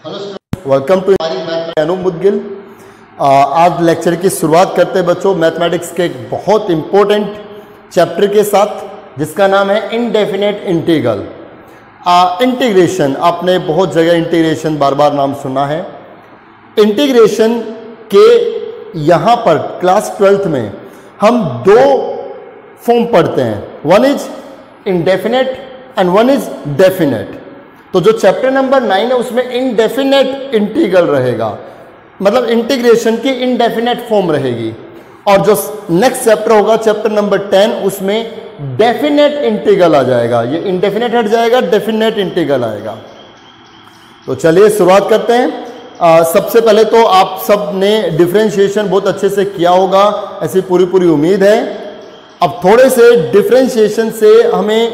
Welcome to Anoop Moudgil. आज lecture की शुरुआत करते हैं बच्चों मैथमेटिक्स के एक बहुत इंपॉर्टेंट चैप्टर के साथ जिसका नाम है इनडेफिनेट इंटीग्रल। इंटीग्रेशन, आपने बहुत जगह इंटीग्रेशन बार बार नाम सुना है। इंटीग्रेशन के यहाँ पर क्लास 12th में हम दो फॉर्म पढ़ते हैं, one is indefinite and one is definite. तो जो चैप्टर नंबर 9 है उसमें इनडेफिनेट इंटीग्रल रहेगा, मतलब इंटीग्रेशन की इनडेफिनेट फॉर्म रहेगी। और जो नेक्स्ट चैप्टर होगा चैप्टर नंबर 10, उसमें डेफिनेट इंटीग्रल आ जाएगा। ये इनडेफिनेट हट जाएगा, डेफिनेट इंटीग्रल आएगा। तो चलिए शुरुआत करते हैं। सबसे पहले तो आप सब ने डिफरेंशिएशन बहुत अच्छे से किया होगा, ऐसी पूरी उम्मीद है। अब थोड़े से डिफरेंशिएशन से हमें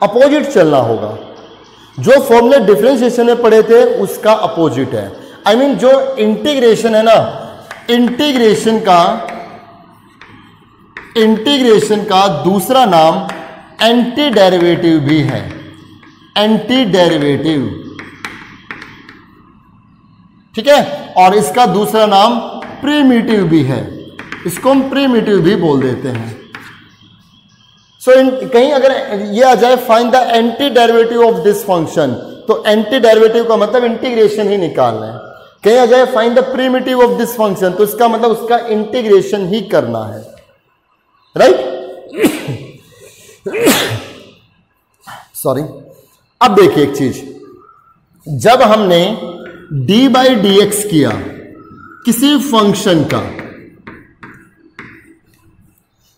अपोजिट चलना होगा। जो फॉर्मूले डिफरेंशिएशन में पढ़े थे उसका अपोजिट है। I mean, जो इंटीग्रेशन है ना, इंटीग्रेशन का दूसरा नाम एंटी डेरिवेटिव भी है, एंटी डेरिवेटिव, ठीक है। और इसका दूसरा नाम प्रिमिटिव भी है, इसको हम प्रिमिटिव भी बोल देते हैं। कहीं अगर ये आ जाए find the anti derivative of this function, तो एंटी डेरिवेटिव का मतलब इंटीग्रेशन ही निकालना है। कहीं आ जाए find the primitive of this function, तो इसका मतलब उसका इंटीग्रेशन ही करना है, राइट। सॉरी। अब देखिए एक चीज, जब हमने डी बाई डी एक्स किया किसी फंक्शन का,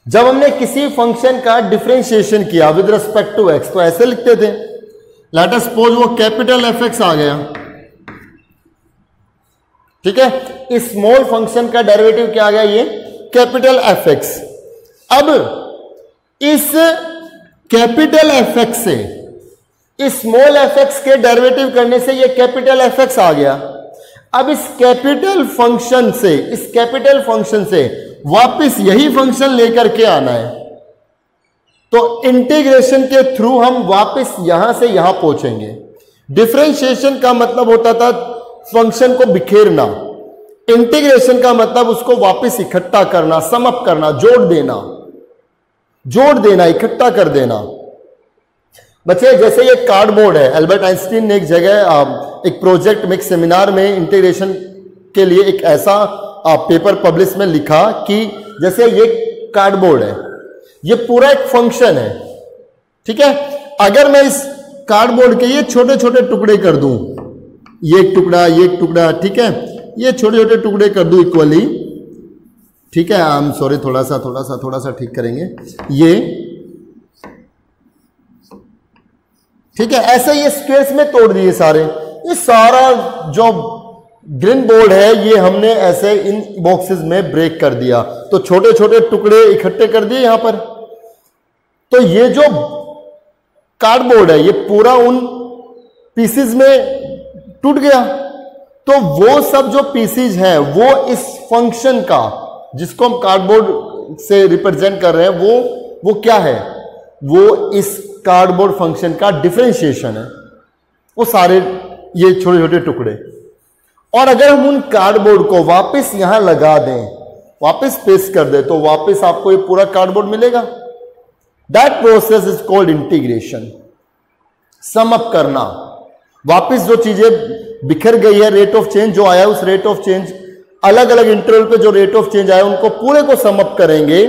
जब हमने किसी फंक्शन का डिफरेंशिएशन किया विद रिस्पेक्ट टू एक्स, तो ऐसे लिखते थे। लेट अस सपोज वो कैपिटल एफ एक्स आ गया, ठीक है। इस स्मॉल फंक्शन का डेरिवेटिव क्या आ गया, ये कैपिटल एफ एक्स। अब इस कैपिटल एफ एक्स से इस स्मॉल एफ एक्स के डेरिवेटिव करने से ये कैपिटल एफ एक्स आ गया। अब इस कैपिटल फंक्शन से वापस यही फंक्शन लेकर के आना है, तो इंटीग्रेशन के थ्रू हम वापस यहां से यहां पहुंचेंगे। डिफरेंशिएशन का मतलब होता था फंक्शन को बिखेरना, इंटीग्रेशन का मतलब उसको वापस इकट्ठा करना, सम अप करना, जोड़ देना, इकट्ठा कर देना। बच्चे जैसे ये कार्डबोर्ड है, अल्बर्ट आइंस्टीन ने एक जगह एक प्रोजेक्ट में, एक सेमिनार में इंटीग्रेशन के लिए एक ऐसा पेपर पब्लिश में लिखा कि जैसे ये कार्डबोर्ड है, ये पूरा एक फंक्शन है, ठीक है। अगर मैं इस कार्डबोर्ड के ये छोटे छोटे टुकड़े कर दूं, ये एक टुकड़ा, ठीक है, ये छोटे छोटे टुकड़े कर दूं इक्वली, ठीक है। आई एम सॉरी, थोड़ा सा ठीक करेंगे ये, ठीक है। ऐसे ये स्क्वेयर्स में तोड़ दिए सारे। ये सारा जो ग्रीन बोर्ड है ये हमने ऐसे इन बॉक्सेस में ब्रेक कर दिया, तो छोटे छोटे टुकड़े इकट्ठे कर दिए यहां पर। तो ये जो कार्डबोर्ड है ये पूरा उन पीसेस में टूट गया। तो वो सब जो पीसेस हैं वो इस फंक्शन का, जिसको हम कार्डबोर्ड से रिप्रेजेंट कर रहे हैं, वो क्या है, वो इस कार्डबोर्ड फंक्शन का डिफरेंशिएशन है, वो सारे ये छोटे छोटे टुकड़े। और अगर हम उन कार्डबोर्ड को वापस यहां लगा दें, वापस पेस्ट कर दें, तो वापस आपको ये पूरा कार्डबोर्ड मिलेगा। That process is called integration, sum up करना। वापस जो चीजें बिखर गई है, रेट ऑफ चेंज जो आया, उस रेट ऑफ चेंज, अलग अलग इंटरवल पे जो रेट ऑफ चेंज आया, उनको पूरे को सम अप करेंगे।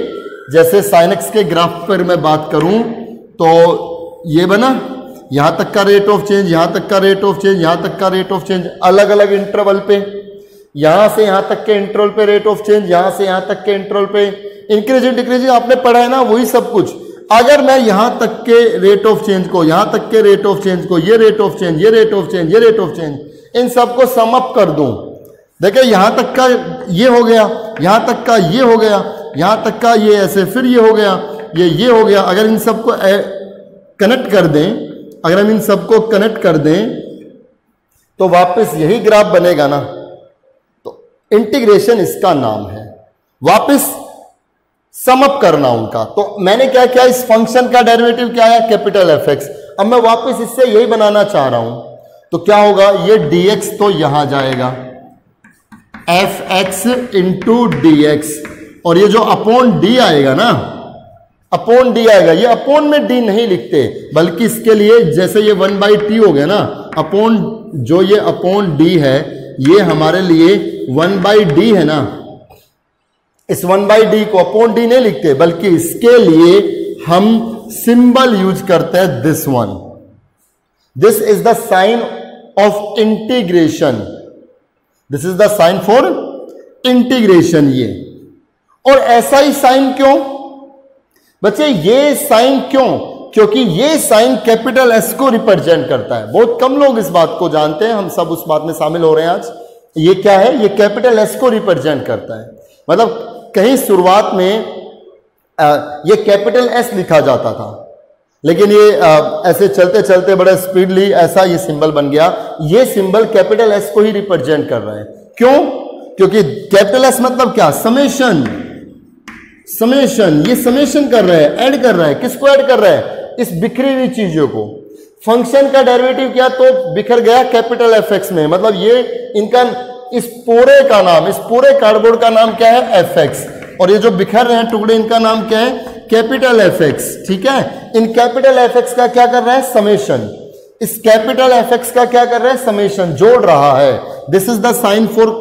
जैसे साइन एक्स के ग्राफ पर मैं बात करूं तो ये बना, यहां तक का रेट ऑफ चेंज, यहां तक का रेट ऑफ चेंज, यहां तक का रेट ऑफ चेंज, अलग अलग इंटरवल पे, यहां से यहां तक के इंटरवल पे रेट ऑफ चेंज, यहां से यहां तक के इंटरवल पे इंक्रीजिंग डिक्रीजिंग, आपने पढ़ा है ना, वही सब कुछ। अगर मैं यहां तक के रेट ऑफ चेंज को, यहां तक के रेट ऑफ चेंज को, ये रेट ऑफ चेंज, ये रेट ऑफ चेंज, ये रेट ऑफ चेंज, इन सबको सम अप कर दूं, देखिए यहां तक का ये हो गया, यहां तक का ये हो गया, यहां तक का ये ऐसे, फिर ये हो गया, ये हो गया। अगर इन सबको कनेक्ट कर दें, अगर हम इन सबको कनेक्ट कर दें तो वापस यही ग्राफ बनेगा ना। तो इंटीग्रेशन इसका नाम है, वापस सम अप करना उनका। तो मैंने क्या किया, इस फंक्शन का डेरिवेटिव क्या है, कैपिटल एफ एक्स। अब मैं वापस इससे यही बनाना चाह रहा हूं, तो क्या होगा, ये dx तो यहां जाएगा, fx इंटू डी, और ये जो अपॉन d आएगा ना, अपॉन d आएगा, ये अपॉन में d नहीं लिखते, बल्कि इसके लिए जैसे ये 1/t हो गया ना, अपॉन जो ये अपॉन d है ये हमारे लिए 1/d है ना, इस 1/d को अपॉन d नहीं लिखते, बल्कि इसके लिए हम सिंबल यूज करते हैं this one. This is the sign of integration, this is the sign for integration. ये और ऐसा ही साइन क्यों बच्चे, ये साइन क्यों, क्योंकि ये साइन कैपिटल एस को रिप्रेजेंट करता है। बहुत कम लोग इस बात को जानते हैं, हम सब उस बात में शामिल हो रहे हैं आज। ये क्या है, ये कैपिटल एस को रिप्रेजेंट करता है। मतलब कहीं शुरुआत में ये कैपिटल एस लिखा जाता था, लेकिन ये ऐसे चलते चलते बड़े स्पीडली ऐसा ये सिंबल बन गया। ये सिंबल कैपिटल एस को ही रिप्रेजेंट कर रहा है। क्यों, क्योंकि कैपिटल एस मतलब क्या, समेशन, समेशन, ये समेशन कर रहा है, ऐड कर रहा है। किसको ऐड कर रहा है, इस बिखरी हुई चीजों को। फंक्शन का डेरिवेटिव क्या, तो बिखर गया कैपिटल एफ एक्स में, मतलब ये इनका इस पूरे का नाम, इस पूरे कार्डबोर्ड का नाम क्या है, एफ एक्स, और ये जो बिखर रहे हैं टुकड़े इनका नाम क्या है, कैपिटल एफ एक्स। ठीक है, इन कैपिटल एफ एक्स का क्या कर रहा है, समेशन, इस कैपिटल एफ एक्स का क्या कर रहा है, समेशन, जोड़ रहा है। This is the sign for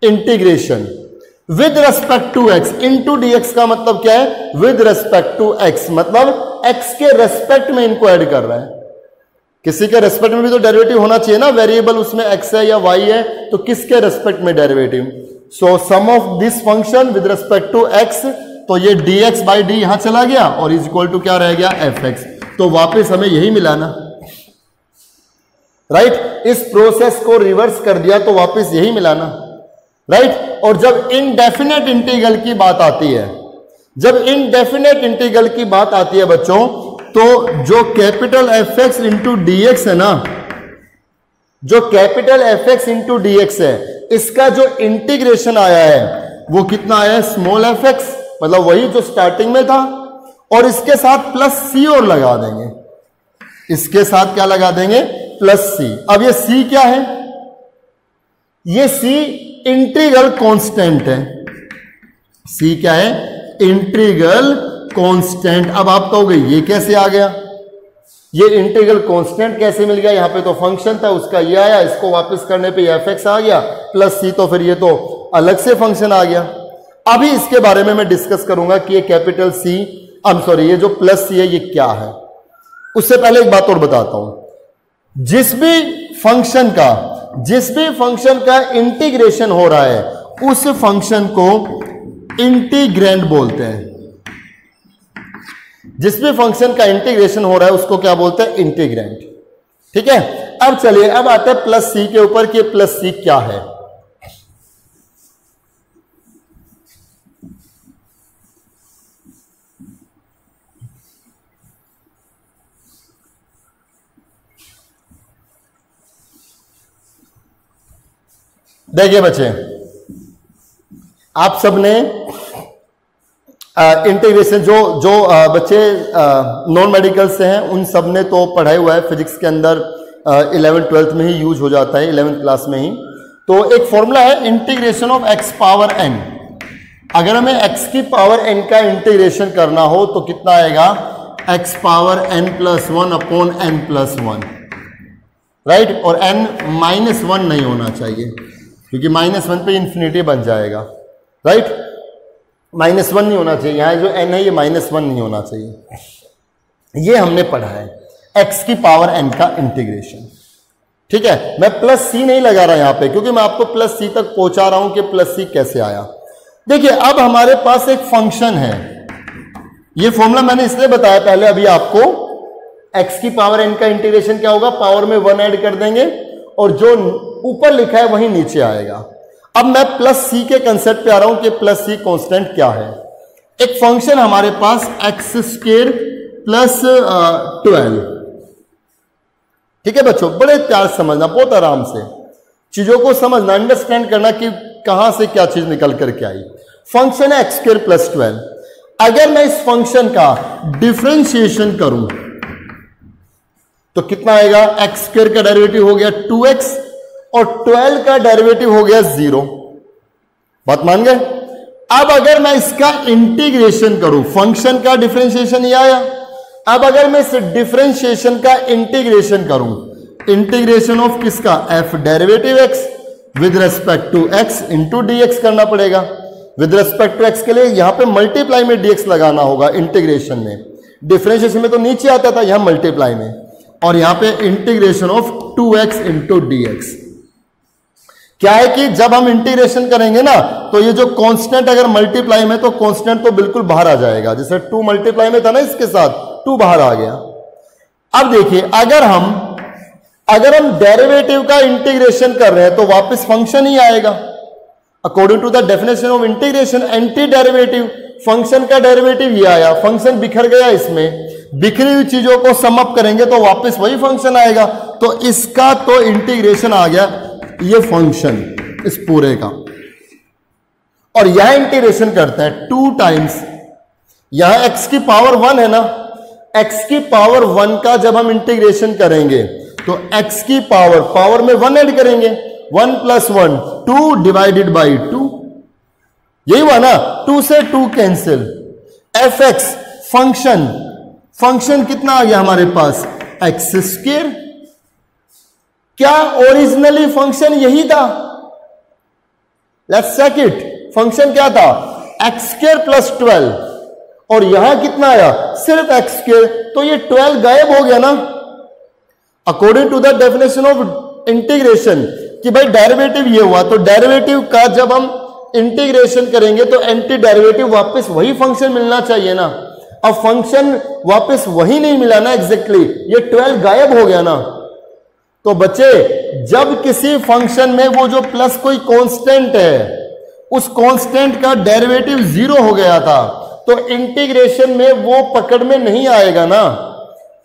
integration with respect to X. Into dx का मतलब क्या है, विद रेस्पेक्ट टू एक्स, मतलब एक्स के रेस्पेक्ट में इनको ऐड कर रहा है। किसी के रेस्पेक्ट में भी तो डेरिवेटिव होना चाहिए ना, वेरिएबल उसमें एक्स है या वाई है, तो किसके रेस्पेक्ट में derivative. So sum of this function with respect to X, तो ये dx बाई डी यहां चला गया और इज इक्वल टू क्या रह गया, fx। तो वापस हमें यही मिलाना, राइट। इस प्रोसेस को रिवर्स कर दिया तो वापस यही मिलाना, राइट। और जब इनडेफिनेट इंटीग्रल की बात आती है, जब इनडेफिनेट इंटीग्रल की बात आती है बच्चों, तो जो capital F x into D x है ना, जो capital F x into D x है, इसका जो इंटीग्रेशन आया है वो कितना आया है, स्मॉल एफ एक्स, मतलब वही जो स्टार्टिंग में था, और इसके साथ प्लस सी और लगा देंगे, इसके साथ क्या लगा देंगे, प्लस सी। अब ये सी क्या है, ये सी इंटीग्रल कांस्टेंट है। सी क्या है, इंटीग्रल कांस्टेंट। अब आप कहोगे ये कैसे आ गया, ये इंटीग्रल कांस्टेंट कैसे मिल गया, यहां पे तो फंक्शन था उसका ये आया, इसको वापस करने पे एफ एक्स आ गया प्लस सी, तो फिर ये तो अलग से फंक्शन आ गया। अभी इसके बारे में मैं डिस्कस करूंगा कि ये कैपिटल सी, ये जो प्लस सी है ये क्या है। उससे पहले एक बात और बताता हूं, जिस भी फंक्शन का इंटीग्रेशन हो रहा है उस फंक्शन को इंटीग्रैंड बोलते हैं। जिस भी फंक्शन का इंटीग्रेशन हो रहा है उसको क्या बोलते हैं, इंटीग्रैंड। ठीक है, अब चलिए अब आते हैं प्लस सी के ऊपर कि प्लस सी क्या है। देखिए बच्चे, आप सबने इंटीग्रेशन जो बच्चे नॉन मेडिकल से हैं उन सब ने तो पढ़ाई हुआ है, फिजिक्स के अंदर 11th 12th में ही यूज हो जाता है, 11th क्लास में ही। तो एक फॉर्मूला है integration of X power N. अगर हमें एक्स की पावर एन का इंटीग्रेशन करना हो तो कितना आएगा, X power N plus 1 upon N plus 1, right. और एन -1 नहीं होना चाहिए, क्योंकि -1 पे इंफिनिटी बन जाएगा, राइट। -1 नहीं होना चाहिए, यहां जो n है ये -1 नहीं होना चाहिए। ये हमने पढ़ा है x की पावर n का इंटीग्रेशन। ठीक है, मैं प्लस सी नहीं लगा रहा यहां पे, क्योंकि मैं आपको प्लस सी तक पहुंचा रहा हूं कि प्लस सी कैसे आया। देखिए अब हमारे पास एक फंक्शन है, ये फॉर्मूला मैंने इसलिए बताया पहले अभी आपको, x की पावर n का इंटीग्रेशन क्या होगा, पावर में 1 ऐड कर देंगे और जो ऊपर लिखा है वही नीचे आएगा। अब मैं प्लस सी के कंसेप्ट पे आ रहा हूं कि प्लस सी कांस्टेंट क्या है। एक फंक्शन हमारे पास एक्स स्क्वायर प्लस 12। ठीक है बच्चों, बड़े प्यार समझना, बहुत आराम से चीजों को समझना, अंडरस्टैंड करना कि कहां से क्या चीज निकल करके आई। फंक्शन है एक्स स्क्वायर प्लस 12। अगर मैं इस फंक्शन का डिफरेंशिएशन करूं तो कितना आएगा, एक्स स्क्वायर का डेरिवेटिव हो गया 2x और 12 का डेरिवेटिव हो गया 0। बात मान गए। अब अगर मैं इसका इंटीग्रेशन करूं, फंक्शन का डिफरेंशिएशन ये आया, अब अगर मैं इस डिफरेंशिएशन का इंटीग्रेशन करूं, इंटीग्रेशन ऑफ किसका, F derivative X with respect to X into dx करना पड़ेगा। विद रेस्पेक्ट टू एक्स के लिए यहां पे मल्टीप्लाई में dx लगाना होगा इंटीग्रेशन में, डिफरेंशिएशन में तो नीचे आता था, यहां मल्टीप्लाई में, और यहां पे integration of 2x into dx। क्या है कि जब हम इंटीग्रेशन करेंगे ना तो ये जो कांस्टेंट अगर मल्टीप्लाई में, तो कांस्टेंट तो बिल्कुल बाहर आ जाएगा, जैसे 2 मल्टीप्लाई में था ना, इसके साथ 2 बाहर आ गया। अब देखिए अगर हम डेरिवेटिव का इंटीग्रेशन कर रहे हैं तो वापस फंक्शन ही आएगा। According to the definition of integration, anti derivative, function का डेरिवेटिव ये आया, फंक्शन बिखर गया, इसमें बिखरी हुई चीजों को सम अप करेंगे तो वापस वही फंक्शन आएगा। तो इसका तो इंटीग्रेशन आ गया, ये फंक्शन इस पूरे का, और यह इंटीग्रेशन करते हैं 2 टाइम्स, यहां x की पावर 1 है ना, x की पावर 1 का जब हम इंटीग्रेशन करेंगे तो x की पावर में 1 ऐड करेंगे, 1 + 1 2 डिवाइडेड बाई 2, यही हुआ ना, 2 से 2 कैंसिल, fx फंक्शन कितना आ गया हमारे पास, एक्स स्क्वायर। क्या ओरिजिनली फंक्शन यही था, लेट्स चेक इट, फंक्शन क्या था, एक्स स्क्वायर प्लस 12, और यहां कितना आया, सिर्फ एक्स स्क्वायर, तो ये 12 गायब हो गया ना। According to the definition of integration कि भाई डेरिवेटिव ये हुआ, तो डेरिवेटिव का जब हम इंटीग्रेशन करेंगे तो एंटी डेरिवेटिव वापस वही फंक्शन मिलना चाहिए ना। अब फंक्शन वापस वही नहीं मिला ना एग्जैक्टली, ये 12 गायब हो गया ना। तो बच्चे जब किसी फंक्शन में वो जो प्लस कोई कांस्टेंट है, उस कांस्टेंट का डेरिवेटिव 0 हो गया था, तो इंटीग्रेशन में वो पकड़ में नहीं आएगा ना।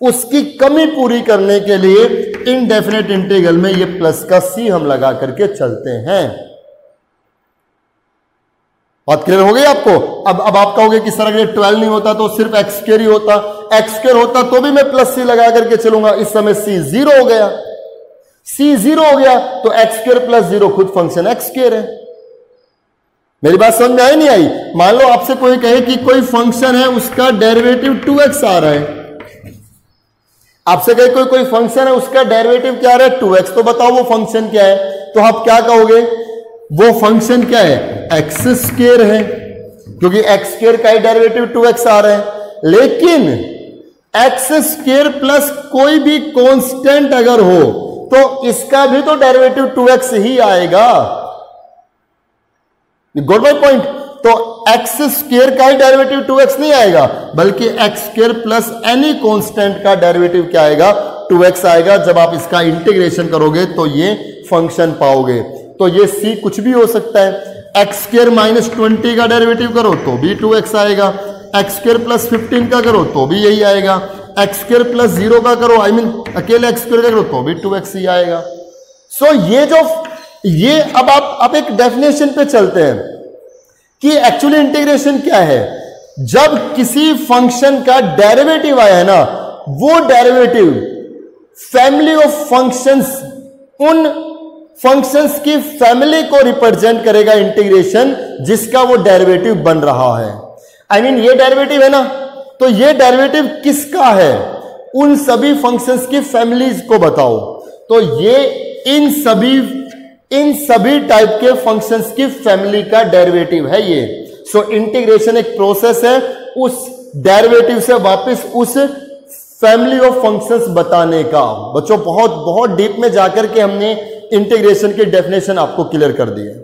उसकी कमी पूरी करने के लिए इनडेफिनेट इंटीग्रल में ये प्लस का सी हम लगा करके चलते हैं। बात क्लियर हो गई आपको। अब आप कहोगे कि सर अगर 12 नहीं होता तो सिर्फ एक्स स्क्वायर ही होता, एक्स स्क्वायर होता तो भी मैं प्लस सी लगा करके चलूंगा। इस समय सी 0 हो गया, सी 0 हो गया तो एक्स स्क्वायर प्लस 0 खुद फंक्शन एक्स स्क्वायर है। मेरी बात समझ में आई नहीं आई? मान लो आपसे कोई कहे कि कोई फंक्शन है उसका डेरिवेटिव 2x आ रहा है, आपसे कहे कोई फंक्शन है उसका डेरिवेटिव क्या आ रहा है 2x, तो बताओ वो फंक्शन क्या है? तो आप क्या कहोगे, वो फंक्शन क्या है, एक्स स्क्वायर है, क्योंकि एक्स स्क्वायर का ही डेरिवेटिव 2x आ रहा है। लेकिन एक्स स्क्वायर प्लस कोई भी कांस्टेंट अगर हो तो इसका भी तो डेरिवेटिव 2x ही आएगा। Got my point? तो एक्स स्क्वायर का ही डेरिवेटिव 2x नहीं आएगा, बल्कि x square plus any constant का डेरिवेटिव क्या आएगा, 2x आएगा। जब आप इसका इंटीग्रेशन करोगे तो ये फंक्शन पाओगे। तो ये c कुछ भी हो सकता है, एक्स स्क्वायर माइनस 20 का डेरिवेटिव करो तो भी 2x आएगा, एक्स स्क्वायर प्लस 15 का करो तो भी यही आएगा, एक्स स्क्वायर प्लस 0 का करो, अकेले एक्स स्क्वायर का करो तो भी 2x ही आएगा। सो ये अब आप एक डेफिनेशन पे चलते हैं कि एक्चुअली इंटीग्रेशन क्या है। जब किसी फंक्शन का डेरिवेटिव आया है ना, वो डेरिवेटिव फैमिली ऑफ फंक्शंस, उन फंक्शंस की फैमिली को रिप्रेजेंट करेगा इंटीग्रेशन, जिसका वो डेरिवेटिव बन रहा है। ये डेरिवेटिव है ना, तो ये डेरिवेटिव किसका है, उन सभी फंक्शंस की फैमिलीज को बताओ। तो ये इन सभी टाइप के फंक्शंस की फैमिली का डेरिवेटिव है ये। सो इंटीग्रेशन एक प्रोसेस है उस डेरिवेटिव से वापस उस फैमिली ऑफ फंक्शंस बताने का। बच्चों बहुत बहुत डीप में जाकर के हमने इंटीग्रेशन की डेफिनेशन आपको क्लियर कर दी है।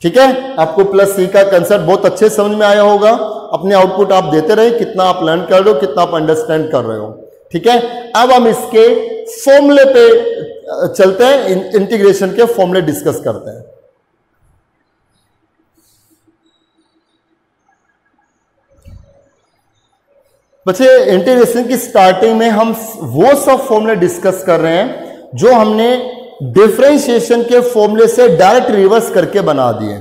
ठीक है, आपको प्लस सी का कंसेप्ट बहुत अच्छे समझ में आया होगा। अपने आउटपुट आप देते रहे, कितना आप लर्न कर रहे हो, कितना आप अंडरस्टैंड कर रहे हो। ठीक है, अब हम इसके फॉर्मूले पे चलते हैं, इंटीग्रेशन के फॉर्मूले डिस्कस करते हैं। बच्चे इंटीग्रेशन की स्टार्टिंग में हम वो सब फॉर्मूले डिस्कस कर रहे हैं जो हमने डिफरेंशिएशन के फॉर्मूले से डायरेक्ट रिवर्स करके बना दिए।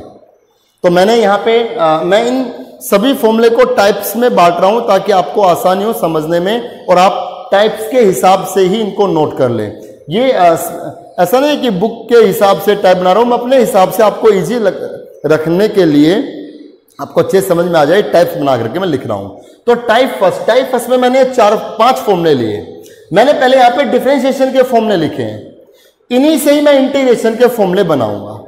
तो मैंने यहां पे मैं इन सभी फॉर्मूले को टाइप्स में बांट रहा हूं ताकि आपको आसानी हो समझने में और आप टाइप्स के हिसाब से ही इनको नोट कर लें। ये ऐसा नहीं कि बुक के हिसाब से टाइप बना रहा हूं, मैं अपने हिसाब से आपको इजी रखने के लिए, आपको अच्छे समझ में आ जाए, टाइप्स बना करके मैं लिख रहा हूं। तो टाइप फर्स्ट में मैंने 4-5 फॉर्मूले लिए। मैंने पहले यहां पे डिफरेंशिएशन के फॉर्मूले लिखे हैं, इन्हीं से ही मैं इंटीग्रेशन के फॉर्मूले बनाऊंगा।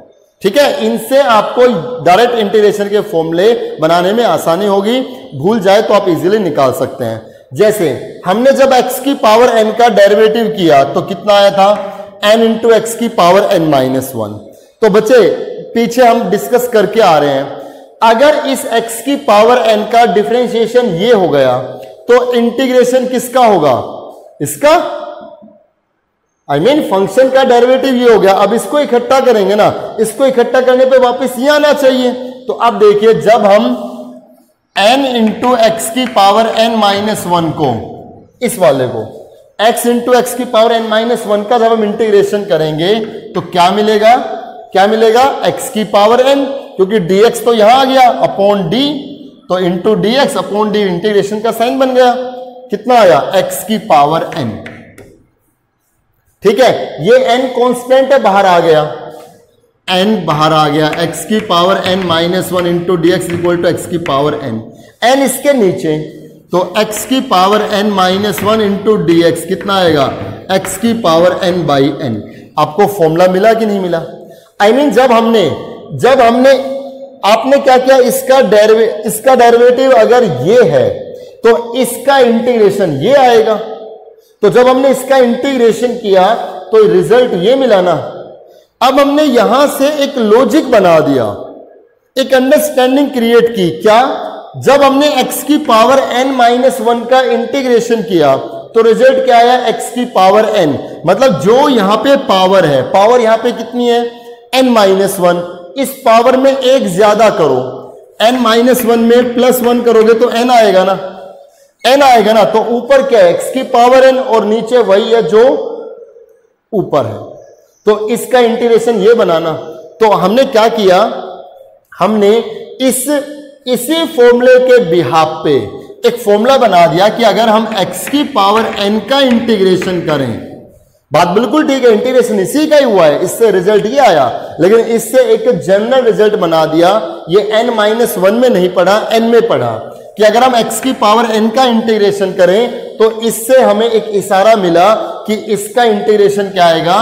ठीक है, इनसे आपको डायरेक्ट इंटीग्रेशन के फॉर्मूले बनाने में आसानी होगी, भूल जाए तो आप इजीली निकाल सकते हैं। जैसे हमने जब x की पावर n का डेरिवेटिव किया तो कितना आया था, n इंटू एक्स की पावर n माइनस 1। तो बच्चे पीछे हम डिस्कस करके आ रहे हैं, अगर इस x की पावर n का डिफरेंशिएशन ये हो गया तो इंटीग्रेशन किसका होगा, इसका, आई मीन फंक्शन का डेरिवेटिव ये हो गया। अब इसको इकट्ठा करेंगे ना, इसको इकट्ठा करने पे वापस ये आना चाहिए। तो अब देखिए, जब हम n इंटू एक्स की पावर n माइनस 1 को, इस वाले को x इंटू एक्स की पावर n माइनस 1 का जब हम इंटीग्रेशन करेंगे तो क्या मिलेगा, क्या मिलेगा, x की पावर n, क्योंकि dx तो यहां आ गया अपॉन d, तो into dx upon d, integration का साइन बन गया। कितना आया, x की पावर n। ठीक है, ये n कांस्टेंट है, बाहर आ गया, n बाहर आ गया, x की power n minus 1 into D X equal to X की पावर n, n इसके नीचे, तो x की power n minus 1 into D X कितना आएगा, x की पावर n बाई n। आपको फॉर्मूला मिला कि नहीं मिला? आई मीन जब हमने आपने क्या किया, इसका डेरिवेटिव अगर ये है तो इसका इंटीग्रेशन ये आएगा। तो जब हमने इसका इंटीग्रेशन किया तो रिजल्ट ये मिला ना। अब हमने यहां से एक लॉजिक बना दिया, एक अंडरस्टैंडिंग क्रिएट की। क्या, जब हमने x की पावर n माइनस 1 का इंटीग्रेशन किया तो रिजल्ट क्या आया, x की पावर n, मतलब जो यहां पे पावर है, पावर यहां पे कितनी है, n माइनस 1, इस पावर में एक ज्यादा करो, n माइनस 1 में प्लस 1 करोगे तो n आएगा ना, n आएगा ना। तो ऊपर क्या है, x की पावर n, और नीचे वही है जो ऊपर है। तो इसका इंटीग्रेशन ये बनाना। तो हमने क्या किया, हमने इसी फॉर्मूले के बिहाफ पे एक फॉर्मूला बना दिया कि अगर हम x की पावर n का इंटीग्रेशन करें, बात बिल्कुल ठीक है, इंटीग्रेशन इसी का ही हुआ है, इससे रिजल्ट ये आया, लेकिन इससे एक जनरल रिजल्ट बना दिया। ये n माइनस 1 में नहीं पढ़ा, n में पढ़ा, कि अगर हम x की पावर n का इंटीग्रेशन करें तो इससे हमें एक इशारा मिला कि इसका इंटीग्रेशन क्या आएगा,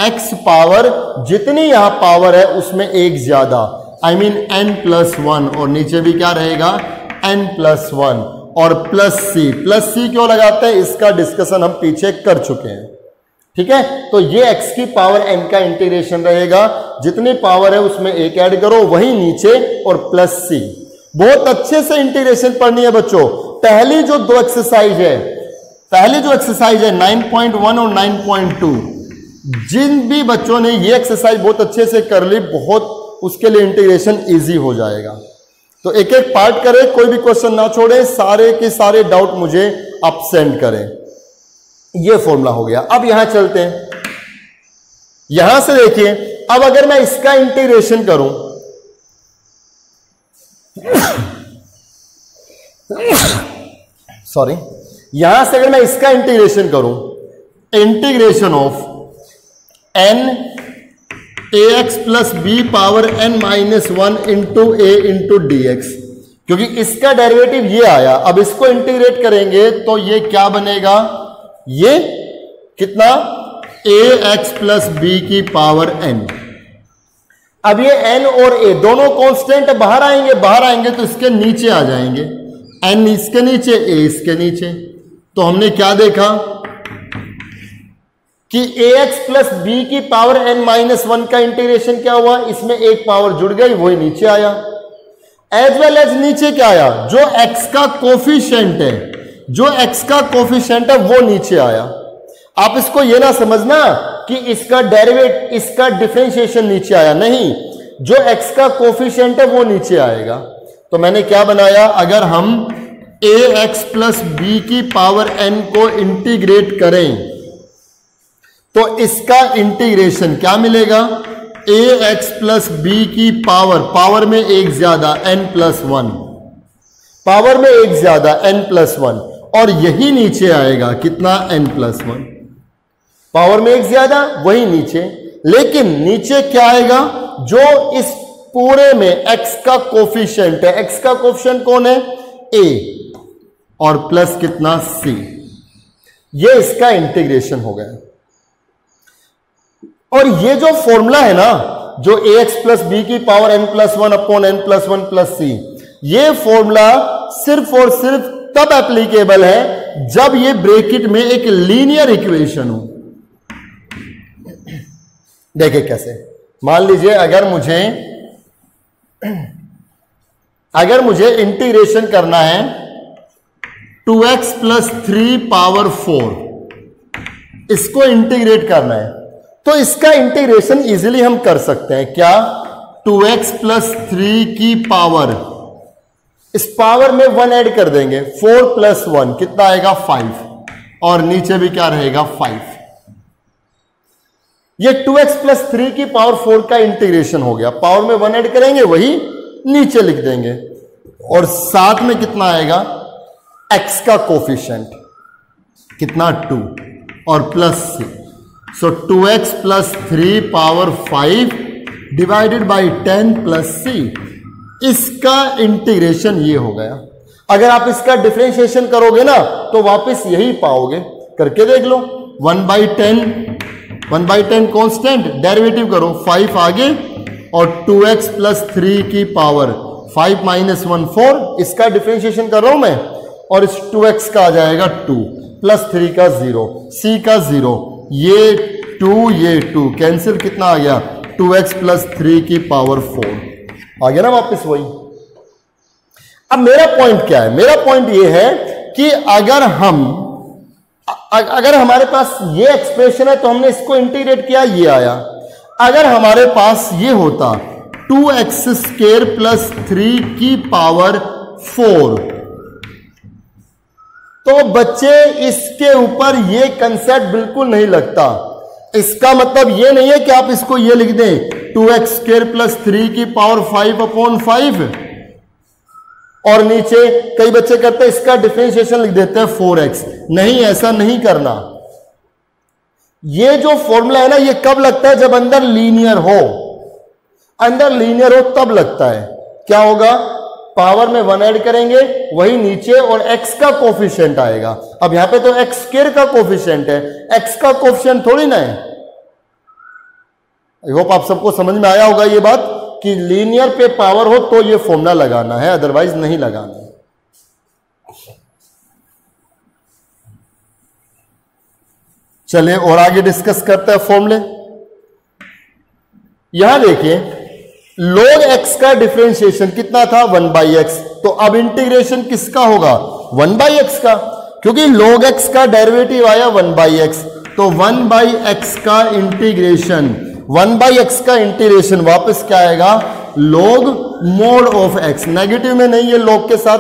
x पावर जितनी यहां पावर है उसमें एक ज्यादा, आई मीन n प्लस 1, और नीचे भी क्या रहेगा, n प्लस 1, और प्लस सी क्यों लगाते हैं, इसका डिस्कशन हम पीछे कर चुके हैं। ठीक है, तो ये x की पावर n का इंटीग्रेशन रहेगा, जितनी पावर है उसमें एक ऐड करो, वही नीचे, और प्लस सी। बहुत अच्छे से इंटीग्रेशन पढ़नी है बच्चों। पहली जो एक्सरसाइज है 9.1 और 9.2, जिन भी बच्चों ने ये एक्सरसाइज बहुत अच्छे से कर ली, बहुत उसके लिए इंटीग्रेशन इजी हो जाएगा। तो एक एक पार्ट करें, कोई भी क्वेश्चन ना छोड़े, सारे के सारे डाउट मुझे आप सेंड करें। ये फॉर्मूला हो गया। अब यहां चलते हैं, यहां से देखिए, अब अगर मैं इसका इंटीग्रेशन करूं, सॉरी, यहां से अगर मैं इसका इंटीग्रेशन करूं, integration of n ax plus B power n minus 1 into A into D X, क्योंकि इसका डेरिवेटिव ये आया। अब इसको इंटीग्रेट करेंगे तो ये क्या बनेगा, ये कितना, ax प्लस बी की पावर n। अब ये n और a दोनों कांस्टेंट बाहर आएंगे तो इसके नीचे आ जाएंगे, n इसके नीचे, a इसके नीचे। तो हमने क्या देखा कि ax प्लस बी की पावर n माइनस 1 का इंटीग्रेशन क्या हुआ, इसमें एक पावर जुड़ गई, वही नीचे आया। एज वेल एज नीचे क्या आया, जो x का कोफिशिएंट है वो नीचे आया। आप इसको ये ना समझना कि इसका डिफरेंशिएशन नीचे आया, नहीं, जो x का कोफिशिएंट है वो नीचे आएगा। तो मैंने क्या बनाया, अगर हम ax प्लस बी की पावर n को इंटीग्रेट करें तो इसका इंटीग्रेशन क्या मिलेगा, ax प्लस बी की पावर में एक ज्यादा n प्लस 1, पावर में एक ज्यादा n प्लस 1, और यही नीचे आएगा कितना n+1, पावर में एक ज्यादा वही नीचे, लेकिन नीचे क्या आएगा, जो इस पूरे में x का कोफिशिएंट है, x का कोफिशिएंट कौन है, a, और प्लस कितना c, ये इसका इंटीग्रेशन हो गया। और ये जो फॉर्मूला है ना, जो ax प्लस बी की power n+1 upon n+1 plus c, ये फॉर्मूला सिर्फ और सिर्फ तब एप्लीकेबल है जब ये ब्रैकेट में एक लीनियर इक्वेशन हो। देखिए कैसे, मान लीजिए अगर मुझे इंटीग्रेशन करना है 2x प्लस 3 पावर 4, इसको इंटीग्रेट करना है, तो इसका इंटीग्रेशन इजीली हम कर सकते हैं। क्या, 2x प्लस 3 की पावर, इस पावर में 1 ऐड कर देंगे, 4 प्लस 1 कितना आएगा 5, और नीचे भी क्या रहेगा 5। ये 2x प्लस 3 की पावर 4 का इंटीग्रेशन हो गया, पावर में 1 ऐड करेंगे वही नीचे लिख देंगे, और साथ में कितना आएगा x का कोफिशिएंट कितना 2 और plus c, so 2x plus 3 power 5 divided by 10 plus c, इसका इंटीग्रेशन ये हो गया। अगर आप इसका डिफरेंशिएशन करोगे ना तो वापस यही पाओगे, करके देख लो। 1/10 कांस्टेंट, डेरिवेटिव करो, 5 आगे और 2x प्लस 3 की पावर 5 माइनस 1 4, इसका डिफरेंशिएशन कर रहा हूं मैं, और इस 2x का आ जाएगा 2 प्लस 3 का 0, c का 0, ये 2 ये 2 कैंसिल, कितना आ गया 2x प्लस 3 की पावर 4 आ गया ना वापस वही। अब मेरा पॉइंट क्या है, मेरा पॉइंट ये है कि अगर हमारे पास ये एक्सप्रेशन है तो हमने इसको इंटीग्रेट किया, ये आया। अगर हमारे पास ये होता 2x² प्लस 3 की पावर 4, तो बच्चे इसके ऊपर ये कंसेप्ट बिल्कुल नहीं लगता। इसका मतलब ये नहीं है कि आप इसको ये लिख दें 2x² प्लस 3 की पावर 5 अपॉन 5, और नीचे कई बच्चे कहते हैं इसका डिफरेंशिएशन लिख देते हैं 4x। नहीं, ऐसा नहीं करना। ये जो फॉर्मूला है ना, ये कब लगता है, जब अंदर लीनियर हो, अंदर लीनियर हो तब लगता है। क्या होगा, पावर में 1 ऐड करेंगे वही नीचे, और x का कोफिशिएंट आएगा। अब यहां पे तो x² का कोफिशिएंट है, x का कोफिशिएंट थोड़ी ना है। आई होप आप सबको समझ में आया होगा ये बात कि लीनियर पे पावर हो तो ये फॉर्मूला लगाना है, अदरवाइज नहीं लगाना है। चलिए और आगे डिस्कस करते हैं फॉर्मूले। यहां देखिए, log x का डिफरेंशिएशन कितना था 1/x, तो अब इंटीग्रेशन किसका होगा 1/x का, क्योंकि log x का डेरिवेटिव आया 1/x, तो 1/x का इंटीग्रेशन, 1/x का इंटीग्रेशन वापस क्या आएगा log mode of x, negative में नहीं, ये log के साथ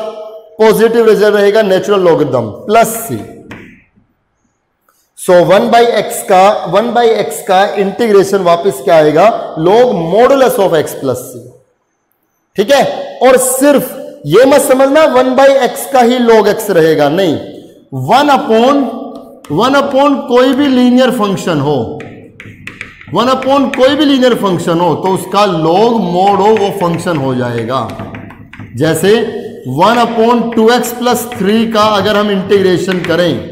पॉजिटिव रिजल्ट रहेगा, नेचुरल लॉगरिथम प्लस c। सो 1/x का इंटीग्रेशन वापस क्या आएगा log modulus of x plus c। ठीक है, और सिर्फ ये मत समझना 1/x का ही log x रहेगा, नहीं, 1 अपॉन कोई भी लीनियर फंक्शन हो, 1 अपॉन कोई भी लीनियर फंक्शन हो तो उसका log मोड हो वो फंक्शन हो जाएगा। जैसे 1/2x प्लस 3 का अगर हम इंटीग्रेशन करें,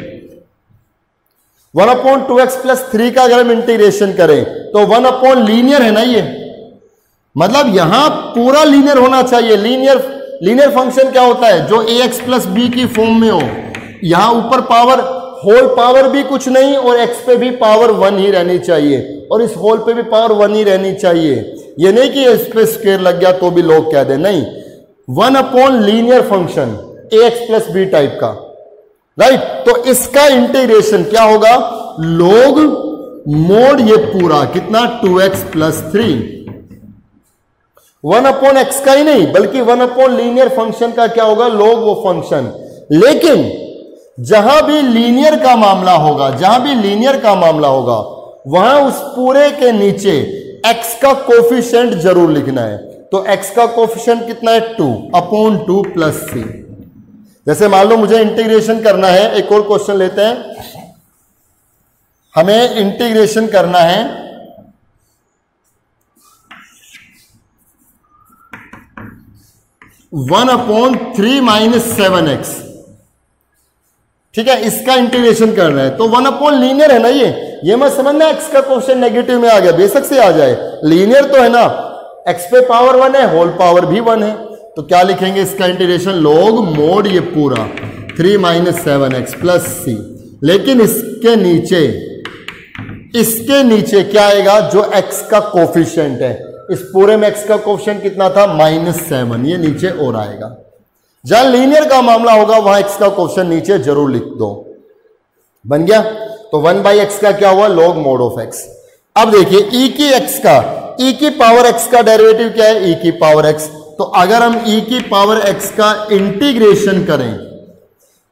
1/2x प्लस 3 का अगर हम इंटीग्रेशन करें तो 1 लीनियर है ना, ये मतलब यहां पूरा लीनियर होना चाहिए। लीनियर फंक्शन क्या होता है, जो ax प्लस बी की फॉर्म में हो, यहां ऊपर पावर, होल पावर भी कुछ नहीं, और x पे भी पावर 1 ही रहनी चाहिए, और इस होल पे भी पावर 1 ही रहनी चाहिए। ये नहीं कि इस पे स्क्वायर लग गया तो भी लोग कह दे, नहीं, 1 linear function ax plus B type का, राइट। तो इसका इंटीग्रेशन क्या होगा log मोड, ये पूरा कितना 2x प्लस 3, 1/x का ही नहीं बल्कि 1 लीनियर फंक्शन का क्या होगा log वो फंक्शन। लेकिन जहां भी लीनियर का मामला होगा, जहां भी लीनियर का मामला होगा, वहां उस पूरे के नीचे x का कोफिशिएंट जरूर लिखना है। तो x का कोफिशिएंट कितना है 2/2 प्लस c। जैसे मान लो मुझे इंटीग्रेशन करना है, एक और क्वेश्चन लेते हैं। हमें इंटीग्रेशन करना है 1/3 - 7x, ठीक है, इसका इंटीग्रेशन करना है। तो 1 लीनियर है ना, ये मत समझना x का क्वेश्चन नेगेटिव में आ गया, बेशक से आ जाए, लीनियर तो है ना, x पे पावर 1 है, होल पावर भी 1 है, तो क्या लिखेंगे इसका इंटीग्रेशन, log मोड ये पूरा 3 - 7x प्लस c। लेकिन इसके नीचे क्या आएगा, जो x का कोफिशिएंट है, इस पूरे में x का कोफिशिएंट कितना था, -7, ये नीचे और आएगा। जहां लीनियर का मामला होगा वहां x का कोफिशिएंट नीचे जरूर लिख दो। बन गया? तो 1/x का क्या हुआ, log मोड ऑफ x। अब देखिए e की पावर x का डेरिवेटिव क्या है, e की पावर x। तो अगर हम e की पावर x का इंटीग्रेशन करें,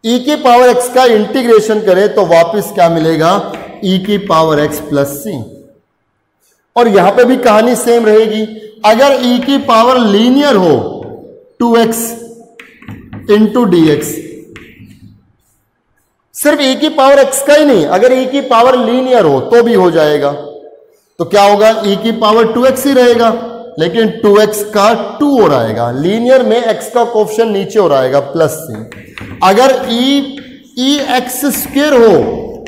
e की पावर x का इंटीग्रेशन करें तो वापस क्या मिलेगा, e की पावर x प्लस c। और यहां पे भी कहानी सेम रहेगी। अगर e की पावर लीनियर हो 2x इंटू dx, सिर्फ e की पावर x का ही नहीं, अगर e की पावर लीनियर हो तो भी हो जाएगा। तो क्या होगा, e की पावर 2x ही रहेगा, लेकिन 2x का 2 हो आएगा, लीनियर में x का कोफिशिएंट नीचे हो आएगा प्लस c। अगर e(x²) हो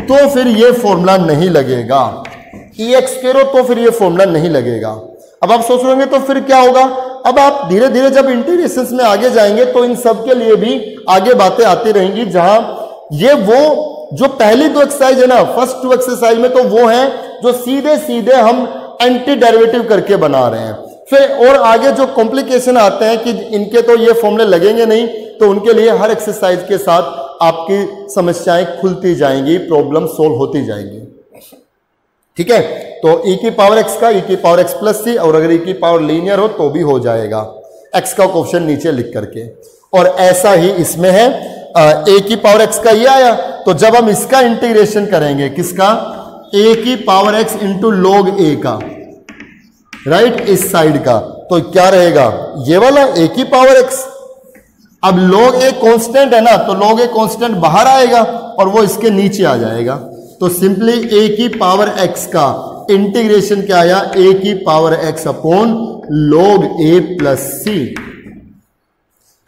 तो फिर ये फॉर्मूला नहीं लगेगा, e(x² हो तो फिर ये फॉर्मूला नहीं लगेगा। अब आप सोच रहे तो फिर क्या होगा, अब आप धीरे धीरे जब इंटीग्रेशंस में आगे जाएंगे तो इन सब के लिए भी आगे बातें आती रहेंगी, जहां ये वो जो पहली 2 एक्सरसाइज है ना, फर्स्ट 2 एक्सरसाइज में तो वो है जो सीधे सीधे हम एंटी डेरिवेटिव करके बना रहे हैं। फिर और आगे जो कॉम्प्लिकेशन आते हैं कि इनके तो ये फॉर्मूले लगेंगे नहीं, तो उनके लिए हर एक्सरसाइज के साथ आपकी समस्याएं खुलती जाएंगी, प्रॉब्लम सोल्व होती जाएंगी। ठीक है, तो e की पावर x का e की पावर x प्लस c, और अगर e की पावर लीनियर हो तो भी हो जाएगा, x का कोफिशिएंट नीचे लिख करके। और ऐसा ही इसमें है, a की पावर x का ये आया, तो जब हम इसका इंटीग्रेशन करेंगे, किसका, a की power x into log a का, राइट, इस साइड का, तो क्या रहेगा, ये वाला a की पावर x। अब log a कांस्टेंट है ना, तो log a कांस्टेंट बाहर आएगा और वो इसके नीचे आ जाएगा। तो सिंपली a की पावर x का इंटीग्रेशन क्या आया, a की power x upon log a plus c,